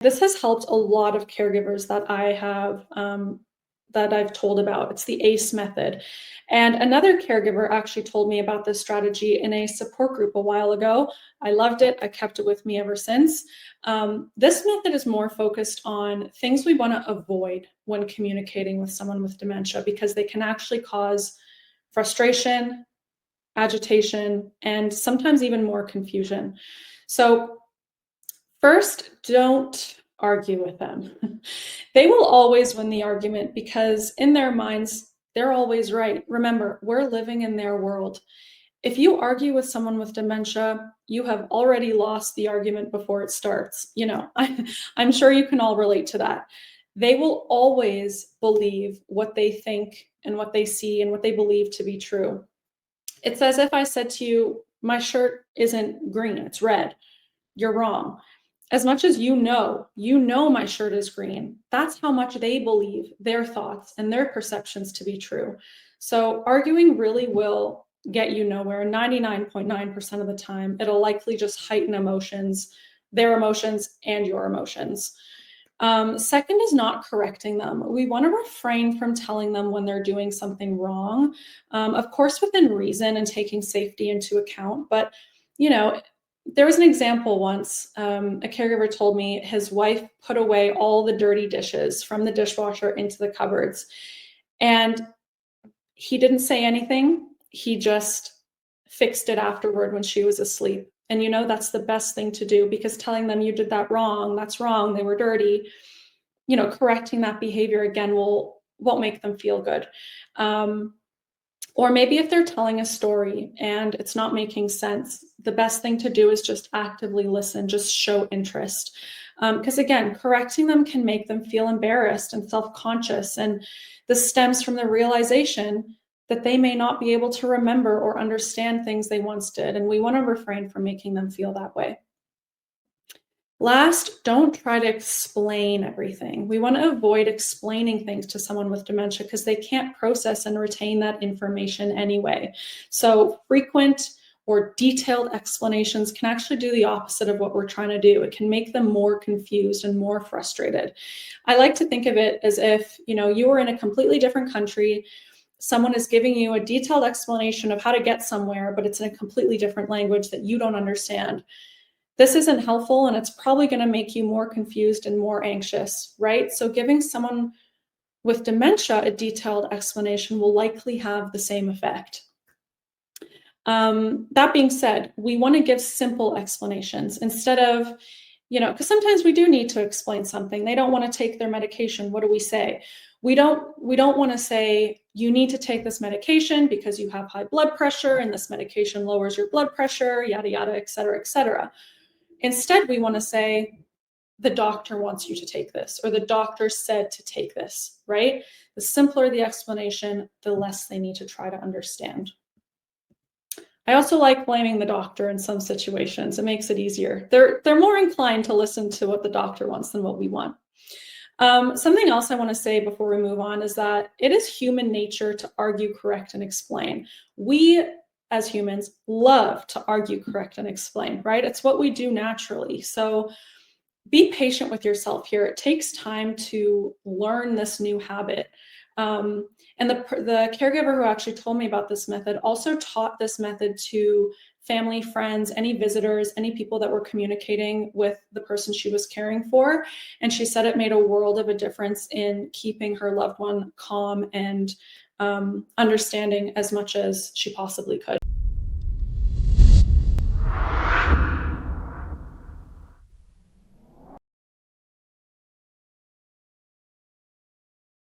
this has helped a lot of caregivers that I have that I've told about. It's the ACE method. And another caregiver actually told me about this strategy in a support group a while ago. I loved it. I kept it with me ever since. This method is more focused on things we want to avoid when communicating with someone with dementia, because they can actually cause frustration, agitation, and sometimes even more confusion. So first, don't argue with them. They will always win the argument because in their minds, they're always right. Remember, we're living in their world. If you argue with someone with dementia, you have already lost the argument before it starts. I'm sure you can all relate to that. They will always believe what they think and what they see and what they believe to be true. It's as if I said to you, my shirt isn't green, it's red. You're wrong. As much as you know my shirt is green, that's how much they believe their thoughts and their perceptions to be true. So arguing really will get you nowhere. 99.9% of the time, it'll likely just heighten emotions, their emotions and your emotions. Second is not correcting them. We want to refrain from telling them when they're doing something wrong, of course, within reason and taking safety into account. But, there was an example once. A caregiver told me his wife put away all the dirty dishes from the dishwasher into the cupboards. And he didn't say anything. He just fixed it afterward when she was asleep. And that's the best thing to do, because telling them you did that wrong, that's wrong, they were dirty, correcting that behavior again won't make them feel good. Or maybe if they're telling a story and it's not making sense, the best thing to do is just actively listen, just show interest. Because again, correcting them can make them feel embarrassed and self-conscious. And this stems from the realization that they may not be able to remember or understand things they once did. And we want to refrain from making them feel that way. Last, don't try to explain everything. We want to avoid explaining things to someone with dementia because they can't process and retain that information anyway. So frequent or detailed explanations can actually do the opposite of what we're trying to do. It can make them more confused and more frustrated. I like to think of it as if, you were in a completely different country. Someone is giving you a detailed explanation of how to get somewhere, but it's in a completely different language that you don't understand. This isn't helpful, and it's probably going to make you more confused and more anxious, right? So giving someone with dementia a detailed explanation will likely have the same effect. That being said, we want to give simple explanations instead of, because sometimes we do need to explain something. They don't want to take their medication. What do we say? We don't want to say, you need to take this medication because you have high blood pressure and this medication lowers your blood pressure, yada, yada, et cetera, et cetera. Instead, we want to say, the doctor wants you to take this, or the doctor said to take this, right? The simpler the explanation, the less they need to try to understand. I also like blaming the doctor in some situations. It makes it easier. They're more inclined to listen to what the doctor wants than what we want. Something else I want to say before we move on is that it is human nature to argue, correct, and explain. We, as humans, love to argue, correct, and explain, right? It's what we do naturally. So be patient with yourself here. It takes time to learn this new habit. And the caregiver who actually told me about this method also taught this method to family, friends, any visitors, any people that were communicating with the person she was caring for. And she said it made a world of a difference in keeping her loved one calm and understanding as much as she possibly could.